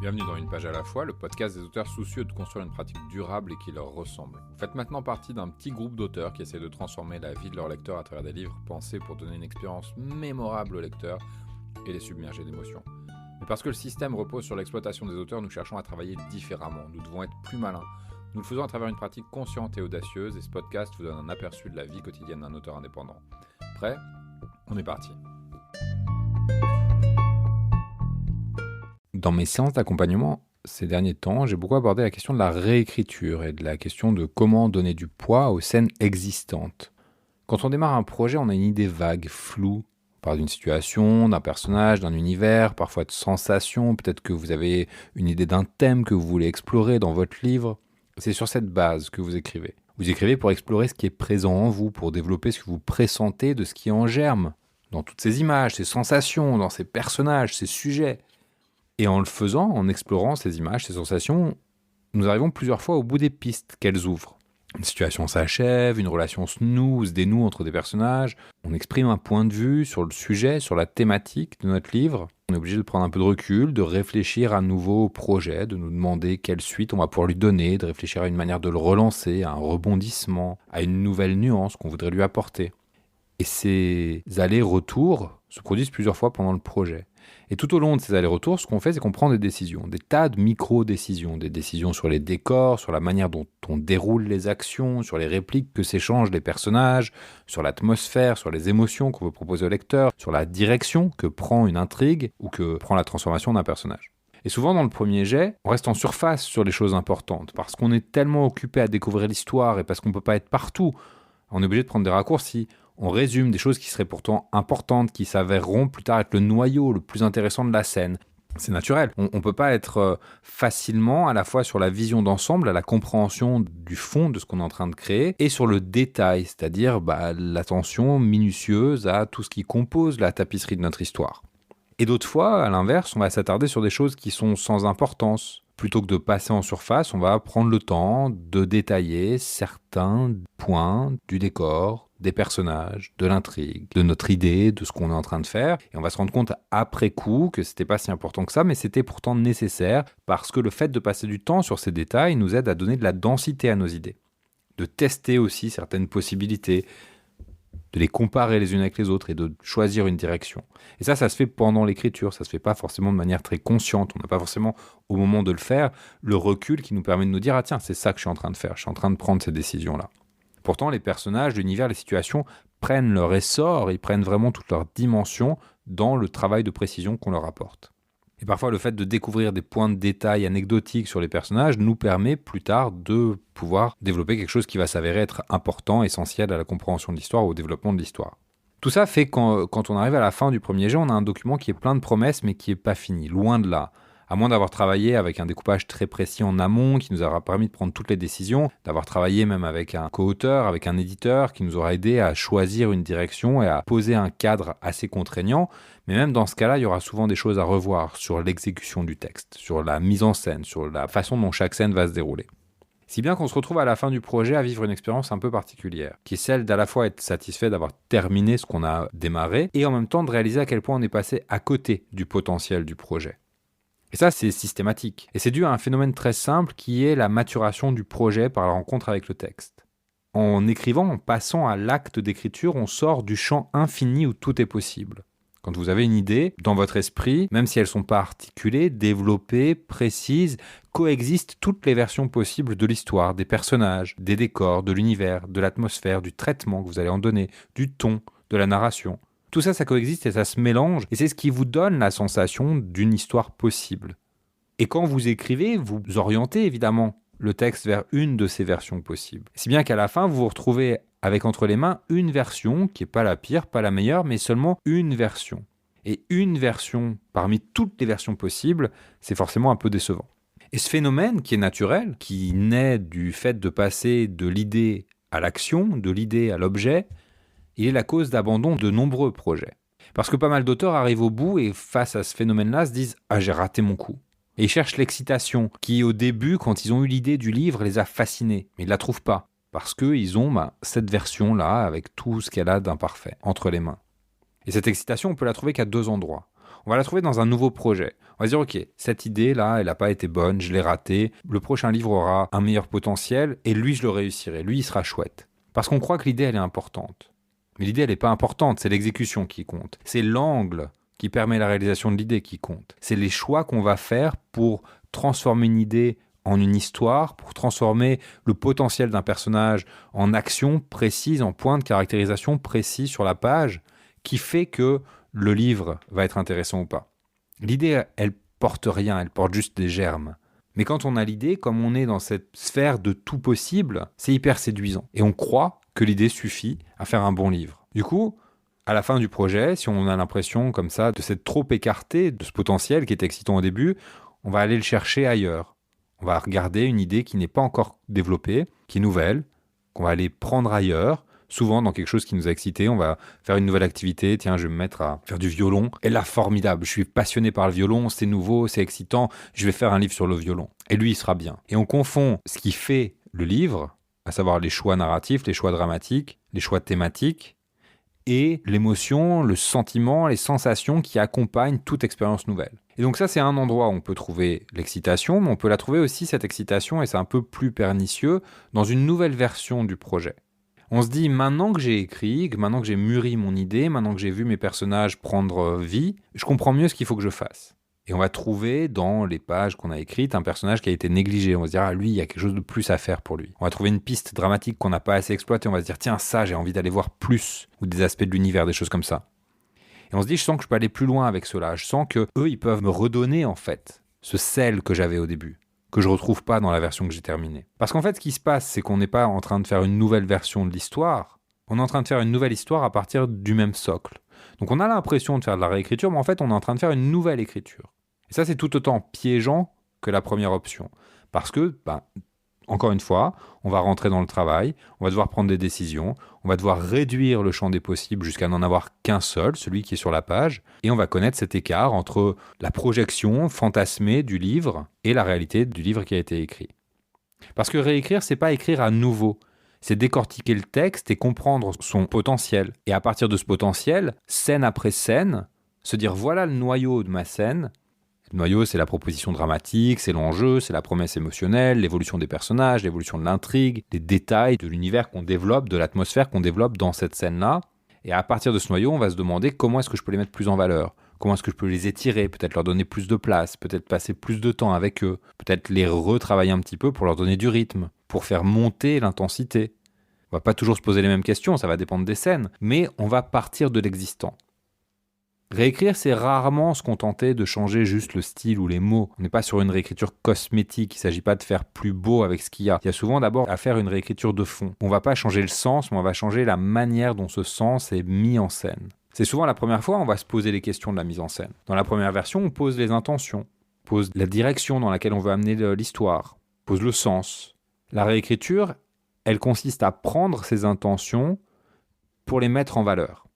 Bienvenue dans Une page à la fois, le podcast des auteurs soucieux de construire une pratique durable et qui leur ressemble. Vous faites maintenant partie d'un petit groupe d'auteurs qui essaient de transformer la vie de leurs lecteurs à travers des livres pensés pour donner une expérience mémorable aux lecteurs et les submerger d'émotions. Mais parce que le système repose sur l'exploitation des auteurs, nous cherchons à travailler différemment. Nous devons être plus malins. Nous le faisons à travers une pratique consciente et audacieuse, et ce podcast vous donne un aperçu de la vie quotidienne d'un auteur indépendant. Prêt ? On est parti. Dans mes séances d'accompagnement, ces derniers temps, j'ai beaucoup abordé la question de la réécriture et de la question de comment donner du poids aux scènes existantes. Quand on démarre un projet, on a une idée vague, floue. On parle d'une situation, d'un personnage, d'un univers, parfois de sensations. Peut-être que vous avez une idée d'un thème que vous voulez explorer dans votre livre. C'est sur cette base que vous écrivez. Vous écrivez pour explorer ce qui est présent en vous, pour développer ce que vous pressentez de ce qui est en germe, dans toutes ces images, ces sensations, dans ces personnages, ces sujets. Et en le faisant, en explorant ces images, ces sensations, nous arrivons plusieurs fois au bout des pistes qu'elles ouvrent. Une situation s'achève, une relation se noue ou se dénoue entre des personnages. On exprime un point de vue sur le sujet, sur la thématique de notre livre. On est obligé de prendre un peu de recul, de réfléchir à nouveau au projet, de nous demander quelle suite on va pouvoir lui donner, de réfléchir à une manière de le relancer, à un rebondissement, à une nouvelle nuance qu'on voudrait lui apporter. Et ces allers-retours se produisent plusieurs fois pendant le projet. Et tout au long de ces allers-retours, ce qu'on fait, c'est qu'on prend des décisions, des tas de micro-décisions, des décisions sur les décors, sur la manière dont on déroule les actions, sur les répliques que s'échangent les personnages, sur l'atmosphère, sur les émotions qu'on veut proposer au lecteur, sur la direction que prend une intrigue ou que prend la transformation d'un personnage. Et souvent, dans le premier jet, on reste en surface sur les choses importantes, parce qu'on est tellement occupé à découvrir l'histoire et parce qu'on ne peut pas être partout. On est obligé de prendre des raccourcis. On résume des choses qui seraient pourtant importantes, qui s'avéreront plus tard être le noyau le plus intéressant de la scène. C'est naturel. On ne peut pas être facilement à la fois sur la vision d'ensemble, à la compréhension du fond de ce qu'on est en train de créer, et sur le détail, c'est-à-dire l'attention minutieuse à tout ce qui compose la tapisserie de notre histoire. Et d'autres fois, à l'inverse, on va s'attarder sur des choses qui sont sans importance. Plutôt que de passer en surface, on va prendre le temps de détailler certains points du décor, des personnages, de l'intrigue, de notre idée, de ce qu'on est en train de faire. Et on va se rendre compte après coup que c'était pas si important que ça, mais c'était pourtant nécessaire parce que le fait de passer du temps sur ces détails nous aide à donner de la densité à nos idées. De tester aussi certaines possibilités, de les comparer les unes avec les autres et de choisir une direction. Et ça se fait pendant l'écriture, ça se fait pas forcément de manière très consciente. On n'a pas forcément, au moment de le faire, le recul qui nous permet de nous dire « Ah tiens, c'est ça que je suis en train de faire, je suis en train de prendre ces décisions-là ». Pourtant, les personnages, l'univers, les situations prennent leur essor, ils prennent vraiment toute leur dimension dans le travail de précision qu'on leur apporte. Et parfois, le fait de découvrir des points de détail anecdotiques sur les personnages nous permet plus tard de pouvoir développer quelque chose qui va s'avérer être important, essentiel à la compréhension de l'histoire ou au développement de l'histoire. Tout ça fait que quand on arrive à la fin du premier jet, on a un document qui est plein de promesses mais qui n'est pas fini, loin de là. À moins d'avoir travaillé avec un découpage très précis en amont qui nous aura permis de prendre toutes les décisions, d'avoir travaillé même avec un co-auteur, avec un éditeur qui nous aura aidé à choisir une direction et à poser un cadre assez contraignant. Mais même dans ce cas-là, il y aura souvent des choses à revoir sur l'exécution du texte, sur la mise en scène, sur la façon dont chaque scène va se dérouler. Si bien qu'on se retrouve à la fin du projet à vivre une expérience un peu particulière, qui est celle d'à la fois être satisfait d'avoir terminé ce qu'on a démarré et en même temps de réaliser à quel point on est passé à côté du potentiel du projet. Et ça, c'est systématique. Et c'est dû à un phénomène très simple qui est la maturation du projet par la rencontre avec le texte. En écrivant, en passant à l'acte d'écriture, on sort du champ infini où tout est possible. Quand vous avez une idée, dans votre esprit, même si elles ne sont pas articulées, développées, précises, coexistent toutes les versions possibles de l'histoire, des personnages, des décors, de l'univers, de l'atmosphère, du traitement que vous allez en donner, du ton, de la narration. Tout ça, ça coexiste et ça se mélange, et c'est ce qui vous donne la sensation d'une histoire possible. Et quand vous écrivez, vous orientez évidemment le texte vers une de ces versions possibles. Si bien qu'à la fin, vous vous retrouvez avec entre les mains une version qui n'est pas la pire, pas la meilleure, mais seulement une version. Et une version parmi toutes les versions possibles, c'est forcément un peu décevant. Et ce phénomène qui est naturel, qui naît du fait de passer de l'idée à l'action, de l'idée à l'objet, il est la cause d'abandon de nombreux projets. Parce que pas mal d'auteurs arrivent au bout et face à ce phénomène-là se disent « Ah, j'ai raté mon coup ». Et ils cherchent l'excitation qui, au début, quand ils ont eu l'idée du livre, les a fascinés. Mais ils ne la trouvent pas. Parce qu'ils ont cette version-là avec tout ce qu'elle a d'imparfait entre les mains. Et cette excitation, on peut la trouver qu'à deux endroits. On va la trouver dans un nouveau projet. On va se dire, ok, cette idée-là, elle n'a pas été bonne, je l'ai ratée. Le prochain livre aura un meilleur potentiel et lui, je le réussirai. Lui, il sera chouette. Parce qu'on croit que l'idée, elle est importante. Mais l'idée, elle n'est pas importante, c'est l'exécution qui compte. C'est l'angle qui permet la réalisation de l'idée qui compte. C'est les choix qu'on va faire pour transformer une idée en une histoire, pour transformer le potentiel d'un personnage en action précise, en point de caractérisation précis sur la page, qui fait que le livre va être intéressant ou pas. L'idée, elle porte rien, elle porte juste des germes. Mais quand on a l'idée, comme on est dans cette sphère de tout possible, c'est hyper séduisant. Et on croit que l'idée suffit à faire un bon livre. Du coup, à la fin du projet, si on a l'impression comme ça de s'être trop écarté de ce potentiel qui est excitant au début, on va aller le chercher ailleurs. On va regarder une idée qui n'est pas encore développée, qui est nouvelle, qu'on va aller prendre ailleurs, souvent dans quelque chose qui nous a excité. On va faire une nouvelle activité, tiens, je vais me mettre à faire du violon. Et là, formidable, je suis passionné par le violon, c'est nouveau, c'est excitant, je vais faire un livre sur le violon. Et lui, il sera bien. Et on confond ce qui fait le livre, à savoir les choix narratifs, les choix dramatiques, les choix thématiques, et l'émotion, le sentiment, les sensations qui accompagnent toute expérience nouvelle. Et donc ça, c'est un endroit où on peut trouver l'excitation, mais on peut la trouver aussi, cette excitation, et c'est un peu plus pernicieux, dans une nouvelle version du projet. On se dit, maintenant que j'ai écrit, maintenant que j'ai mûri mon idée, maintenant que j'ai vu mes personnages prendre vie, je comprends mieux ce qu'il faut que je fasse. Et on va trouver dans les pages qu'on a écrites un personnage qui a été négligé. On va se dire, ah, lui, il y a quelque chose de plus à faire pour lui. On va trouver une piste dramatique qu'on n'a pas assez exploitée. On va se dire, tiens, ça, j'ai envie d'aller voir plus. Ou des aspects de l'univers, des choses comme ça. Et on se dit, je sens que je peux aller plus loin avec cela. Je sens que eux, ils peuvent me redonner, en fait, ce sel que j'avais au début, que je retrouve pas dans la version que j'ai terminée. Parce qu'en fait, ce qui se passe, c'est qu'on n'est pas en train de faire une nouvelle version de l'histoire. On est en train de faire une nouvelle histoire à partir du même socle. Donc on a l'impression de faire de la réécriture, mais en fait, on est en train de faire une nouvelle écriture. Et ça, c'est tout autant piégeant que la première option. Parce que, encore une fois, on va rentrer dans le travail, on va devoir prendre des décisions, on va devoir réduire le champ des possibles jusqu'à n'en avoir qu'un seul, celui qui est sur la page, et on va connaître cet écart entre la projection fantasmée du livre et la réalité du livre qui a été écrit. Parce que réécrire, c'est pas écrire à nouveau. C'est décortiquer le texte et comprendre son potentiel. Et à partir de ce potentiel, scène après scène, se dire voilà le noyau de ma scène. Le noyau, c'est la proposition dramatique, c'est l'enjeu, c'est la promesse émotionnelle, l'évolution des personnages, l'évolution de l'intrigue, les détails de l'univers qu'on développe, de l'atmosphère qu'on développe dans cette scène-là. Et à partir de ce noyau, on va se demander comment est-ce que je peux les mettre plus en valeur, comment est-ce que je peux les étirer, peut-être leur donner plus de place, peut-être passer plus de temps avec eux, peut-être les retravailler un petit peu pour leur donner du rythme, pour faire monter l'intensité. On va pas toujours se poser les mêmes questions, ça va dépendre des scènes, mais on va partir de l'existant. Réécrire, c'est rarement se contenter de changer juste le style ou les mots. On n'est pas sur une réécriture cosmétique, il ne s'agit pas de faire plus beau avec ce qu'il y a. Il y a souvent d'abord à faire une réécriture de fond. On ne va pas changer le sens, mais on va changer la manière dont ce sens est mis en scène. C'est souvent la première fois, on va se poser les questions de la mise en scène. Dans la première version, on pose les intentions, on pose la direction dans laquelle on veut amener l'histoire, on pose le sens. La réécriture, elle consiste à prendre ces intentions pour les mettre en valeur.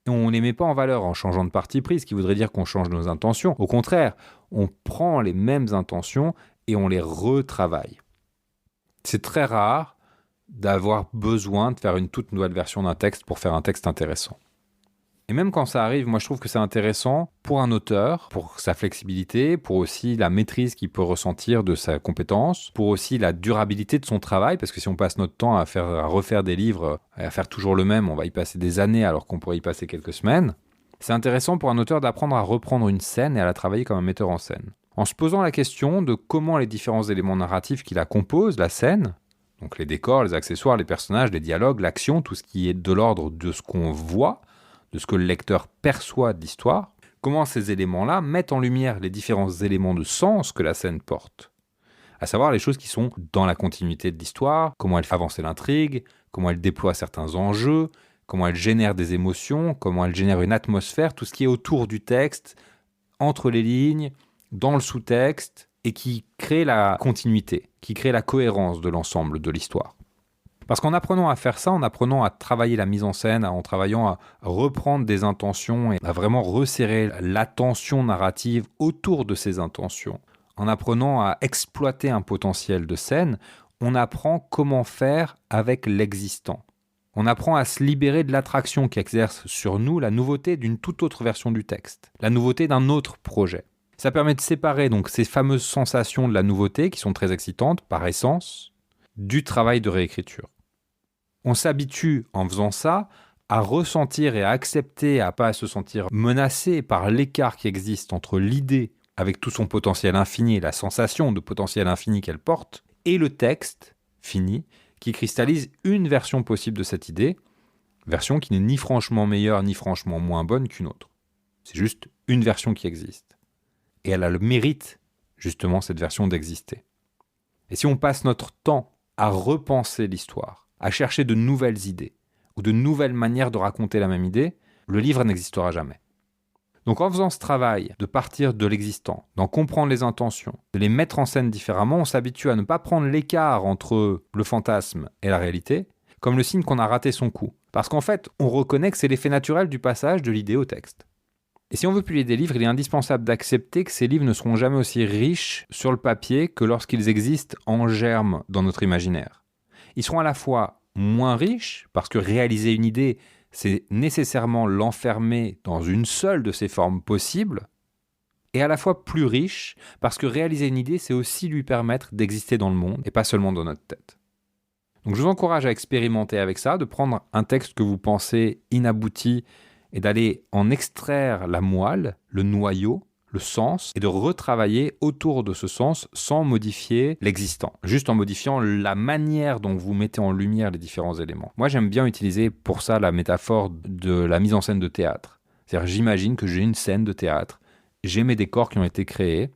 Et on ne les met pas en valeur en changeant de parti pris, ce qui voudrait dire qu'on change nos intentions. Au contraire, on prend les mêmes intentions et on les retravaille. C'est très rare d'avoir besoin de faire une toute nouvelle version d'un texte pour faire un texte intéressant. Et même quand ça arrive, moi je trouve que c'est intéressant pour un auteur, pour sa flexibilité, pour aussi la maîtrise qu'il peut ressentir de sa compétence, pour aussi la durabilité de son travail, parce que si on passe notre temps à refaire des livres, à faire toujours le même, on va y passer des années alors qu'on pourrait y passer quelques semaines. C'est intéressant pour un auteur d'apprendre à reprendre une scène et à la travailler comme un metteur en scène. En se posant la question de comment les différents éléments narratifs qui la composent, la scène, donc les décors, les accessoires, les personnages, les dialogues, l'action, tout ce qui est de l'ordre de ce qu'on voit, de ce que le lecteur perçoit de l'histoire, comment ces éléments-là mettent en lumière les différents éléments de sens que la scène porte. À savoir les choses qui sont dans la continuité de l'histoire, comment elle fait avancer l'intrigue, comment elle déploie certains enjeux, comment elle génère des émotions, comment elle génère une atmosphère, tout ce qui est autour du texte, entre les lignes, dans le sous-texte, et qui crée la continuité, qui crée la cohérence de l'ensemble de l'histoire. Parce qu'en apprenant à faire ça, en apprenant à travailler la mise en scène, en travaillant à reprendre des intentions et à vraiment resserrer l'attention narrative autour de ces intentions, en apprenant à exploiter un potentiel de scène, on apprend comment faire avec l'existant. On apprend à se libérer de l'attraction qui exerce sur nous la nouveauté d'une toute autre version du texte, la nouveauté d'un autre projet. Ça permet de séparer donc ces fameuses sensations de la nouveauté, qui sont très excitantes par essence, du travail de réécriture. On s'habitue en faisant ça à ressentir et à accepter, à pas se sentir menacé par l'écart qui existe entre l'idée avec tout son potentiel infini et la sensation de potentiel infini qu'elle porte, et le texte fini qui cristallise une version possible de cette idée, version qui n'est ni franchement meilleure ni franchement moins bonne qu'une autre. C'est juste une version qui existe. Et elle a le mérite, justement, cette version d'exister. Et si on passe notre temps à repenser l'histoire, à chercher de nouvelles idées, ou de nouvelles manières de raconter la même idée, le livre n'existera jamais. Donc en faisant ce travail de partir de l'existant, d'en comprendre les intentions, de les mettre en scène différemment, on s'habitue à ne pas prendre l'écart entre le fantasme et la réalité, comme le signe qu'on a raté son coup. Parce qu'en fait, on reconnaît que c'est l'effet naturel du passage de l'idée au texte. Et si on veut publier des livres, il est indispensable d'accepter que ces livres ne seront jamais aussi riches sur le papier que lorsqu'ils existent en germe dans notre imaginaire. Ils seront à la fois moins riches, parce que réaliser une idée, c'est nécessairement l'enfermer dans une seule de ses formes possibles, et à la fois plus riches, parce que réaliser une idée, c'est aussi lui permettre d'exister dans le monde, et pas seulement dans notre tête. Donc je vous encourage à expérimenter avec ça, de prendre un texte que vous pensez inabouti, et d'aller en extraire la moelle, le noyau, le sens, et de retravailler autour de ce sens sans modifier l'existant, juste en modifiant la manière dont vous mettez en lumière les différents éléments. Moi, j'aime bien utiliser pour ça la métaphore de la mise en scène de théâtre. C'est-à-dire, j'imagine que j'ai une scène de théâtre, j'ai mes décors qui ont été créés,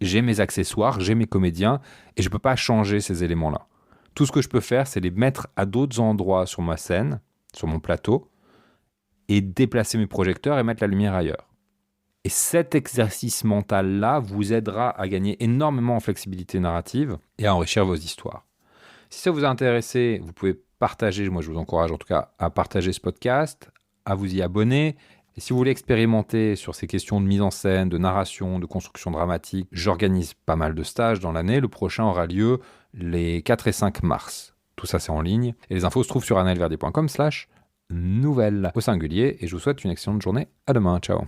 j'ai mes accessoires, j'ai mes comédiens, et je ne peux pas changer ces éléments-là. Tout ce que je peux faire, c'est les mettre à d'autres endroits sur ma scène, sur mon plateau, et déplacer mes projecteurs et mettre la lumière ailleurs. Et cet exercice mental-là vous aidera à gagner énormément en flexibilité narrative et à enrichir vos histoires. Si ça vous a intéressé, vous pouvez partager, moi je vous encourage en tout cas à partager ce podcast, à vous y abonner. Et si vous voulez expérimenter sur ces questions de mise en scène, de narration, de construction dramatique, j'organise pas mal de stages dans l'année. Le prochain aura lieu les 4 et 5 mars. Tout ça c'est en ligne. Et les infos se trouvent sur anaelverdier.com/nouvelles au singulier. Et je vous souhaite une excellente journée. À demain. Ciao.